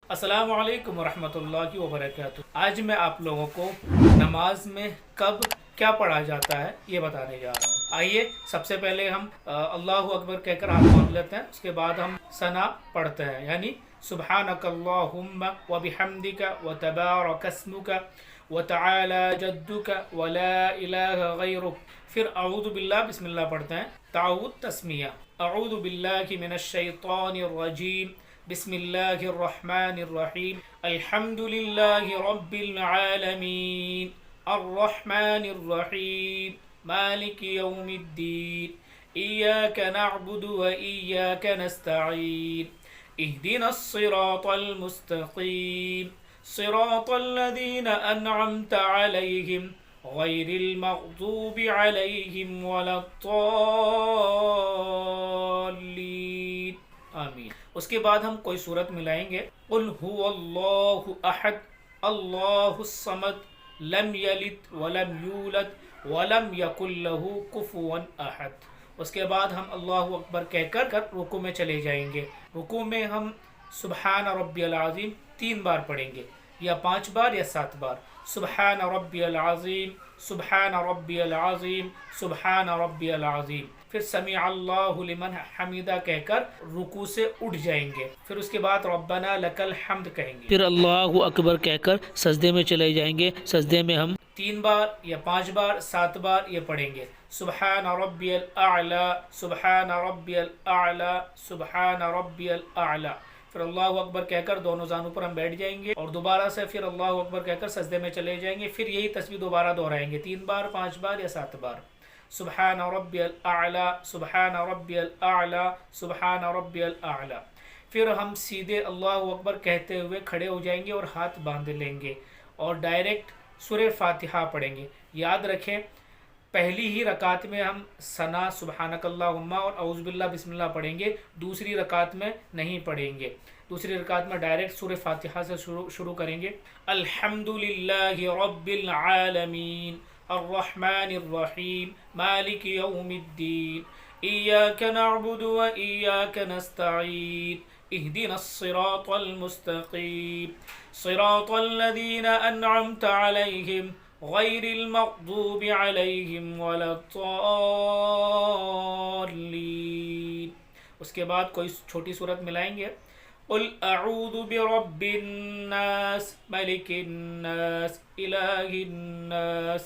अस्सलामु अलैकुम वरहमतुल्लाहि वबरकातुह। आज मैं आप लोगों को नमाज में कब क्या पढ़ा जाता है ये बताने जा रहा हूँ। आइए सबसे पहले हम अल्लाहु अकबर कहकर हाथ बांध लेते हैं। उसके बाद हम सना पढ़ते हैं, यानी सुब्हानकल्लाहुम्मा व बिहम्दिका व तबारकस्मुका व तआला जद्दुका व ला इलाहा गैरुक। फिर अऊज़ु बिल्लाह बिस्मिल्लाह पढ़ते हैं। ताऊद तस्मिया, अऊज़ु बिल्लाहि मिनश शैतानिर रजीम, बिस्मिल्लाहिर रहमानिर रहीम, अल्हम्दुलिल्लाहि रब्बिल आलमीन, अर्रहमानिर रहीम, मालिकि यौमिद्दीन, इय्याका नअबुदु व इय्याका नस्तईन, इहदिनस सिरातल मुस्तकीम, सिरातल लज़ीना अनअमत अलैहिम गैरिल मग़दूबि अलैहिम वलद्दाल्लीन, आमीन। उसके बाद हम कोई सूरत मिलाएंगे। कुल हुवल्लाहु अहद, अल्लाहुस समद, लम यलिद वलम यूलद वलम यकुल लहू कुफुवन अहद। उसके बाद हम अल्लाहु अकबर कहकर रुकू में चले जाएंगे। रुकू में हम सुब्हान रब्बियल अज़ीम 3 बार पढ़ेंगे, या 5 बार या 7 बार। सुब्हान रब्बियल अज़ीम, सुब्हान रब्बियल अज़ीम, सुब्हान रब्बियल अज़ीम। फिर समी अल्लाहु लिमन हमीदा कहकर रुकू से उठ जाएंगे। फिर उसके बाद रब्बना लकल हम्द कहेंगे। फिर अल्लाहु अकबर कहकर सजदे में चले जाएंगे। सजदे में हम 3 बार या 5 बार 7 बार ये पढ़ेंगे। सुब्हान रब्बियल आला, सुब्हान रब्बियल आला, सुब्हान रब्बियल आला। फिर अल्लाहु अकबर कहकर दोनों जानों पर हम बैठ जाएंगे और दोबारा से फिर अल्लाहु अकबर कहकर सजदे में चले जाएंगे। फिर यही तस्बीह दोबारा दोहराएंगे 3 बार, 5 बार या 7 बार। सुब्हान रब्बियल आला, सुब्हान रब्बियल आला, सुब्हान रब्बियल आला। फिर हम सीधे अल्लाहु अकबर कहते हुए खड़े हो जाएंगे और हाथ बांध लेंगे और डायरेक्ट सूरह फातिहा पढ़ेंगे। याद रखें, पहली ही रकात में हम सना सुब्हानकल्लाहुम्मा और औज़ु बिल्लाह बिस्मिल्लाह पढ़ेंगे, दूसरी रकात में नहीं पढ़ेंगे। दूसरी रकात में डायरेक्ट सूरह फातिहा से शुरू करेंगे। अल्हम्दुलिल्लाहि रब्बिल आलमीन, अर्रहमानिर रहीम, मालिकि यौमिद्दीन, इय्याका नअबुदु व इय्याका नस्तईन, इहदिनस सिरातल मुस्तकीम, सिरातल लज़ीना अनअमत अलैहिम गैरिल मग़दूबि अलैहिम वलद्दाल्लीन। उसके बाद कोई छोटी सूरत मिलाएंगे। कुल अऊज़ु बिरब्बिन नास, मलिकिन नास, इलाहिन नास,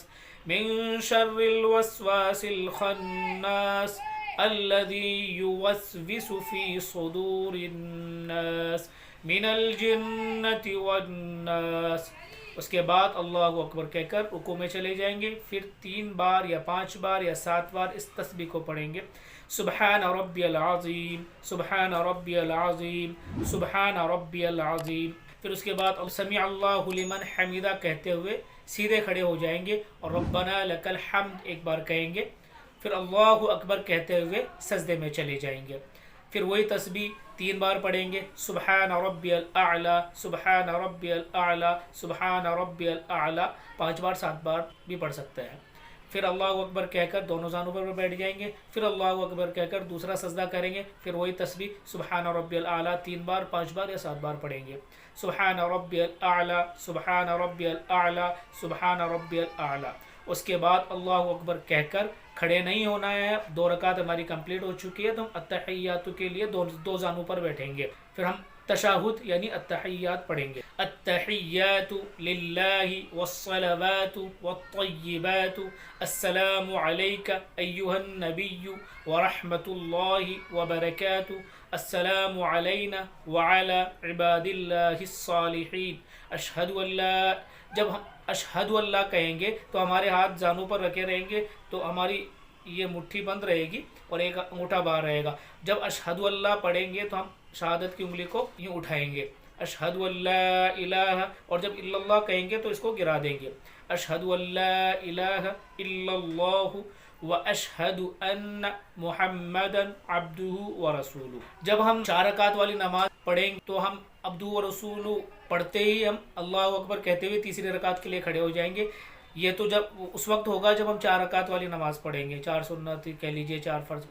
मिन शर्रिल वस्वासिल खन्नास, अल्लज़ी युवस्विसु फ़ी सुदूरिन नास, मिनल जिन्नति वन्नास। उसके बाद अल्लाहु अकबर कहकर रुकू में चले जाएंगे। फिर 3 बार या 5 बार या 7 बार इस तस्बीह को पढ़ेंगे। सुब्हान रब्बियल अज़ीम, सुब्हान रब्बियल अज़ीम, सुब्हान रब्बियल अज़ीम। फिर उसके बाद समी अल्लाहु लिमन हमीदा कहते हुए सीधे खड़े हो जाएंगे और रब्बना लकल हम्द एक बार कहेंगे। फिर अल्लाहु अकबर कहते हुए सजदे में चले जाएंगे। फिर वही तस्बीह 3 बार पढ़ेंगे। सुब्हान रब्बियल आला, सुब्हान रब्बियल आला, सुब्हान रब्बियल आला। 5 बार 7 बार भी पढ़ सकते हैं। फिर अल्लाहु अकबर कहकर दोनों जानों पर बैठ जाएंगे। फिर अल्लाहु अकबर कहकर दूसरा सजदा करेंगे। फिर वही तस्बीह सुब्हान रब्बियल आला 3 बार, 5 बार या 7 बार पढ़ेंगे। सुब्हान रब्बियल आला, सुब्हान रब्बियल आला, सुब्हान रब्बियल आला। उसके बाद अल्लाहु अकबर कहकर खड़े नहीं होना है। 2 रकात हमारी कंप्लीट हो चुकी है तो हम अत्तहियातु के लिए दो जानों पर बैठेंगे। फिर हम तशाहुद यानी अत्तहियात पढ़ेंगे। अत्तहियातु लिल्लाहि वस्सलावातु वत्तय्यिबातु, अस्सलामु अलैका अय्युहन नबिय्यु व रहमतुल्लाहि व बरकातुहू, अस्सलामु अलैना व अला इबादिल्लाहिस सालिहीन, अशहदु अल्ला। जब हम अशहदु अल्लाह कहेंगे तो हमारे हाथ जानों पर रखे रहेंगे, तो हमारी ये मुट्ठी बंद रहेगी और एक अंगूठा बाहर रहेगा। जब अशहदु अल्लाह पढ़ेंगे तो हम शहादत की उंगली को यूँ उठाएंगे, अशहदु अल्ला इलाहा। और जब इल्लल्लाह कहेंगे तो इसको गिरा देंगे, अशहदु अल्ला इलाहा इल्लल्लाहु व अशहदु अन्न मुहम्मदन अब्दुहु व रसूलुहु। जब हम 4 रकात वाली नमाज पढ़ेंगे तो हम अब्दु व रसूलु पढ़ते ही हम अल्लाहु अकबर कहते हुए तीसरी रकात के लिए खड़े हो जाएंगे। ये तो जब उस वक्त होगा जब हम 4 रकात वाली नमाज पढ़ेंगे, 4 सुन्नत कह लीजिए, 4 फर्ज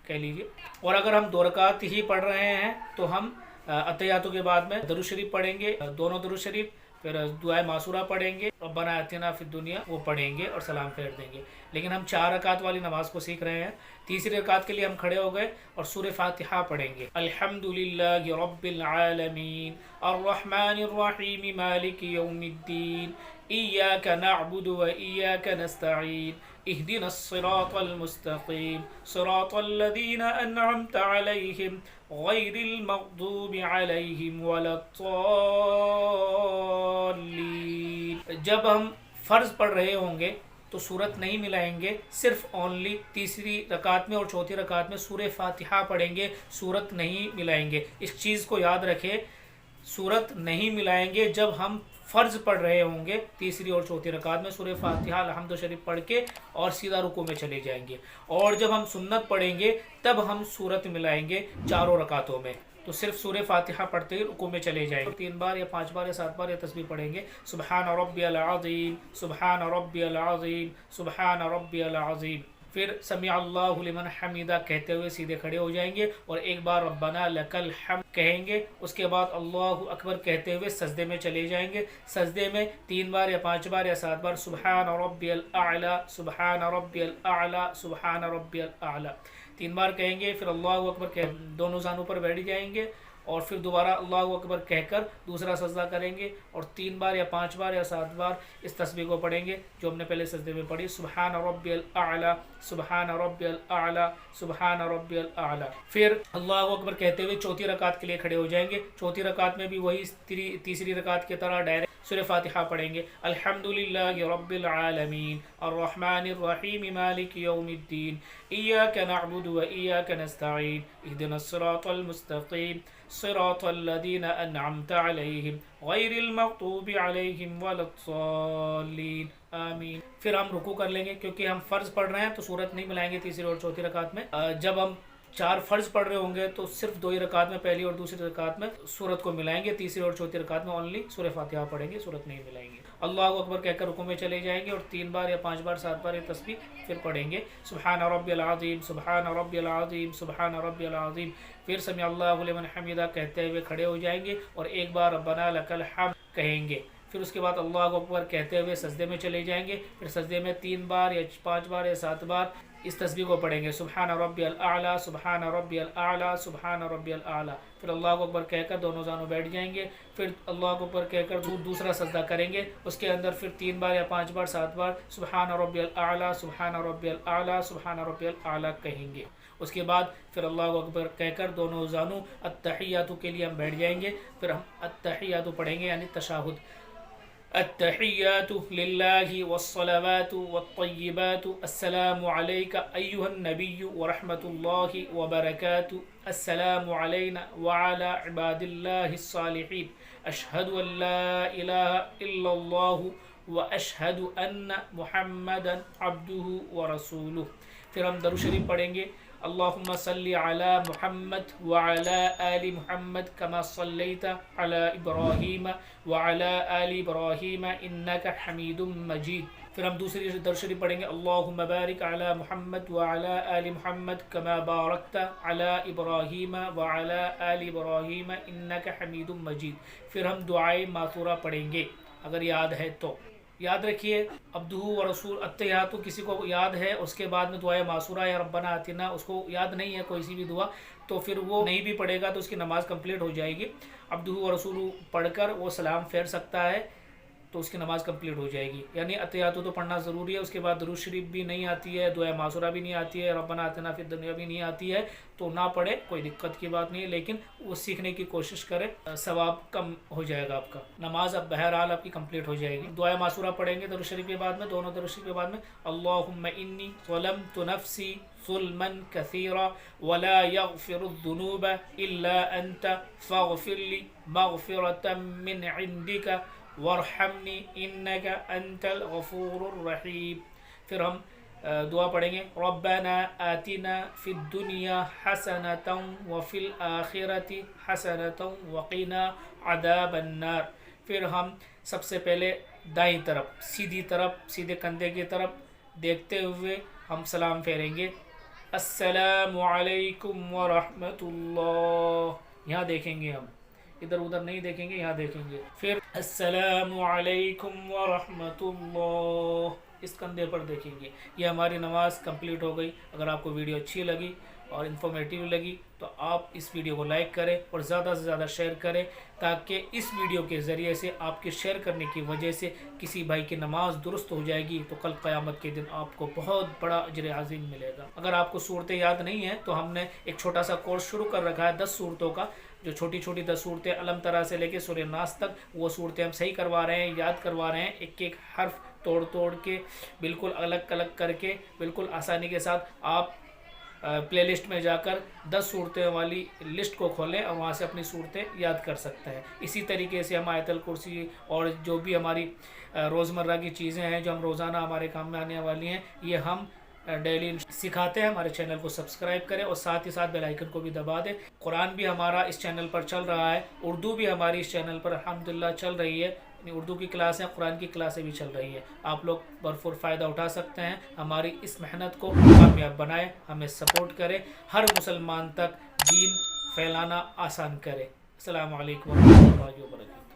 कह लीजिए। और अगर हम 2 रकात ही पढ़ रहे हैं तो हम अतहियातों के बाद में दरूद शरीफ पढ़ेंगे, दोनों दरूद शरीफ, फिर दुआ मासूरा पढ़ेंगे, रब्बना आतिना फिद दुनिया वो पढ़ेंगे और सलाम फेर देंगे। लेकिन हम 4 रकात वाली नमाज को सीख रहे हैं। तीसरी रकात के लिए हम खड़े हो गए और सूरह फातिहा पढ़ेंगे। अल्हम्दुलिल्लाहि रब्बिल आलमीन अर्रहमानिर रहीम मालिकि यौमिद्दीन इय्याका नअबुदु व इय्याका नस्तईन इहदिनस सिरातल मुस्तकीम सिरातल लज़ीना अनअमत अलैहिम गैरिल मग़दूबि अलैहिम वलद्दॉल्लीन। जब हम फ़र्ज़ पढ़ रहे होंगे तो सूरत नहीं मिलाएंगे, सिर्फ ओनली तीसरी रकात में और चौथी रकात में सूरह फातिहा पढ़ेंगे, सूरत नहीं मिलाएंगे। इस चीज़ को याद रखें, सूरत नहीं मिलाएंगे जब हम फ़र्ज़ पढ़ रहे होंगे। तीसरी और चौथी रकात में सूरह फातिहा अलहम्द शरीफ पढ़ के और सीधा रुकू में चले जाएंगे। और जब हम सुन्नत पढ़ेंगे तब हम सूरत मिलाएंगे चारों रकातों में। तो सिर्फ सूरह फातिहा पढ़ते ही रुकू में चले जाएंगे। 3 बार या 5 बार या 7 बार या तस्बीह पढ़ेंगे, सुबहान रब्बियल अज़ीम सुबहान रब्बियल अज़ीम सुबहान रब्बियल अज़ीम। फिर समी अल्लाहु लिमन हमीदा कहते हुए सीधे खड़े हो जाएंगे और एक बार रब्बना लकल हम्द कहेंगे। उसके बाद अल्लाहु अकबर कहते हुए सजदे में चले जाएंगे। सजदे में 3 बार या 5 बार या 7 बार सुबहान रब्बियल आला सुबहान रब्बियल आला सुबहान रब्बियल आला 3 बार कहेंगे। फिर अल्लाहु अकबर कह दोनों जानों पर बैठ जाएंगे और फिर दोबारा अल्लाहु अकबर कहकर दूसरा सजदा करेंगे और 3 बार या 5 बार या 7 बार इस तस्बीह को पढ़ेंगे जो हमने पहले सजदे में पढ़ी, सुबहान रब्बियल आला सुबहान रब्बियल आला सुबहान रब्बियल आला। फिर अल्लाहु अकबर कहते हुए चौथी रकात के लिए खड़े हो जाएंगे। चौथी रकात में भी वही तीसरी रकात की तरह डायरेक्ट सूरह फातिहा पढ़ेंगे। अल्हम्दुलिल्लाहि रब्बिल आलमीन अर्रहमानिर रहीम मालिकि यौमिद्दीन इय्याका नअबुदु व इय्याका नस्तईन इहदिनस सिरातल मुस्तकीम सिरातल लज़ीना अनअमत अलैहिम गैरिल मग़दूबि अलैहिम वलद्दॉल्लीन आमीन। फिर हम रुकू कर लेंगे क्योंकि हम फ़र्ज़ पढ़ रहे हैं तो सूरत नहीं मिलाएंगे तीसरी और चौथी रकात में। जब हम 4 फ़र्ज़ पढ़ रहे होंगे तो सिर्फ 2 ही रकात में, पहली और दूसरी रकात में सूरत को मिलाएंगे। तीसरी और चौथी रकात में ओनली सूरह फातिहा पढ़ेंगे, सूरत नहीं मिलाएंगे। अल्लाहु अकबर कहकर रुकू में चले जाएंगे और 3 बार या 5 बार 7 बार ये तस्बीह फिर पढ़ेंगे, सुबहान रब्बियल अज़ीम सुबहान रब्बियल अज़ीम सुबहान रब्बियल अज़ीम। फिर समी अल्लाहु लिमन हमीदा कहते हुए खड़े हो जाएंगे और एक बार रब्बना लकल हम्द कहेंगे। फिर उसके बाद अल्लाहु अकबर कहते हुए सजदे में चले जाएंगे। फिर सजदे में 3 बार या 5 बार या 7 बार इस तस्बीह को पढ़ेंगे, सुबहान रब्बियल आला सुबहान रब्बियल आला सुबहान रब्बियल आला। फिर अल्लाहु अकबर कहकर दोनों जानों बैठ जाएंगे। फिर अल्लाहु अकबर कहकर दूसरा सजदा करेंगे। उसके अंदर फिर 3 बार या 5 बार 7 बार सुबहान रब्बियल आला सुबहान रब्बियल आला सुबहान रब्बियल आला कहेंगे। उसके बाद फिर अल्लाहु अकबर कहकर दोनों जानों अत्तहियातु के लिए हम बैठ जाएंगे। फिर हम अत्तहियातु पढ़ेंगे यानी तशाहुद। अत्तहियातु लिल्लाहि वस्सलावातु वत्तय्यिबातु अस्सलामु अलैका अय्युहन नबिय्यु व रहमतुल्लाहि व बरकातुहु अस्सलामु अलैना व अला इबादिल्लाहिस सालिहीन अशहदु अन ला इलाहा इल्लल्लाहु व अशहदु अन्ना मुहम्मदन अब्दुहु व रसूलुहु। फिर हम दरूद शरीफ पढ़ेंगे, अल्लाहुम्मा सल्लि अला मुहम्मद व अला आलि मुहम्मद कमा सल्लैता अला इब्राहीम व अला आलि इब्राहीम इन्नका हमीदुम मजीद। फिर हम दूसरी दरूद शरीफ पढ़ेंगे, अल्लाहुम्मा बारिक अला मुहम्मद व अला आलि मुहम्मद कमा बारकता अला इब्राहीम व अला आलि इब्राहीम इन्नका हमीदुम मजीद। फिर हम दुआए मासूरा पढ़ेंगे, अगर याद है तो। याद रखिए अब्दुहु व रसूल अत्तहियातु किसी को याद है, उसके बाद में दुआ मासूरा या रब्बना आतिना उसको याद नहीं है कोई सी भी दुआ, तो फिर वो नहीं भी पढ़ेगा तो उसकी नमाज़ कंप्लीट हो जाएगी। अब्दुहु व रसूल पढ़कर वो सलाम फेर सकता है तो उसकी नमाज़ कंप्लीट हो जाएगी। यानी अत्तहियातु तो पढ़ना ज़रूरी है। उसके बाद दरूद शरीफ भी नहीं आती है, दुआ मासूरा भी नहीं आती है, रब्बना आतिना फिद दुनिया भी नहीं आती है, तो ना पढ़े, कोई दिक्कत की बात नहीं है। लेकिन वो सीखने की कोशिश करें, सवाब कम हो जाएगा आपका। नमाज अब बहरहाल आपकी कंप्लीट हो जाएगी। दुआ मासूरा पढ़ेंगे दरूद शरीफ के बाद में, दोनों दरूद शरीफ के बाद में, अल्लाहुम्मा इन्नी ज़लमतु नफ्सी ज़ुल्मन कसीरा वला यग़फिरुज़्ज़ुनूब इल्ला अंत फ़ग़फ़िरली मग़फ़िरतम मिन इंदिका वरहमनी इन्नका अंतल गफूरुर रहीम। फिर हम दुआ पढ़ेंगे, रब्बना आतिना फिद दुनिया हसनतम व फिल आखिरति हसनतम वक़िना अज़ाबन नार। फिर हम सबसे पहले दाईं तरफ सीधी तरफ सीधे कंधे की तरफ देखते हुए हम सलाम फेरेंगे, अस्सलामु अलैकुम व रहमतुल्लाह यहाँ देखेंगे हम, इधर उधर नहीं देखेंगे, यहाँ देखेंगे। फिर अस्सलामु अलैकुम व रहमतुल्लाह इस कंधे पर देखेंगे। ये हमारी नमाज़ कंप्लीट हो गई। अगर आपको वीडियो अच्छी लगी और इन्फॉर्मेटिव लगी तो आप इस वीडियो को लाइक करें और ज़्यादा से ज़्यादा शेयर करें, ताकि इस वीडियो के ज़रिए से आपके शेयर करने की वजह से किसी भाई की नमाज़ दुरुस्त हो जाएगी, तो कल क़यामत के दिन आपको बहुत बड़ा अजर अज़ीम मिलेगा। अगर आपको सूरतें याद नहीं हैं तो हमने एक छोटा सा कोर्स शुरू कर रखा है 10 सूरतों का, जो छोटी छोटी 10 सूरतें अलम तरा से लेके सूरह नास तक, वो सूरतें हम सही करवा रहे हैं, याद करवा रहे हैं, एक एक हर्फ तोड़ तोड़ के, बिल्कुल अलग अलग करके, बिल्कुल आसानी के साथ। आप प्लेलिस्ट में जाकर 10 सूरतें वाली लिस्ट को खोलें और वहाँ से अपनी सूरतें याद कर सकते हैं। इसी तरीके से हम आयतल कुर्सी और जो भी हमारी रोज़मर्रा की चीज़ें हैं जो हम रोज़ाना हमारे काम में आने वाली हैं, ये हम डेली सिखाते हैं। हमारे चैनल को सब्सक्राइब करें और साथ ही साथ बेल आइकन को भी दबा दें। कुरान भी हमारा इस चैनल पर चल रहा है, उर्दू भी हमारी इस चैनल पर अल्हम्दुलिल्लाह चल रही है। उर्दू की क्लासें, कुरान की क्लासें भी चल रही है। आप लोग भरपूर फ़ायदा उठा सकते हैं। हमारी इस मेहनत को कामयाब बनाएं, हमें सपोर्ट करें, हर मुसलमान तक दीन फैलाना आसान करें। अस्सलामु अलैकुम व रहमतुल्लाहि व बरकातहू।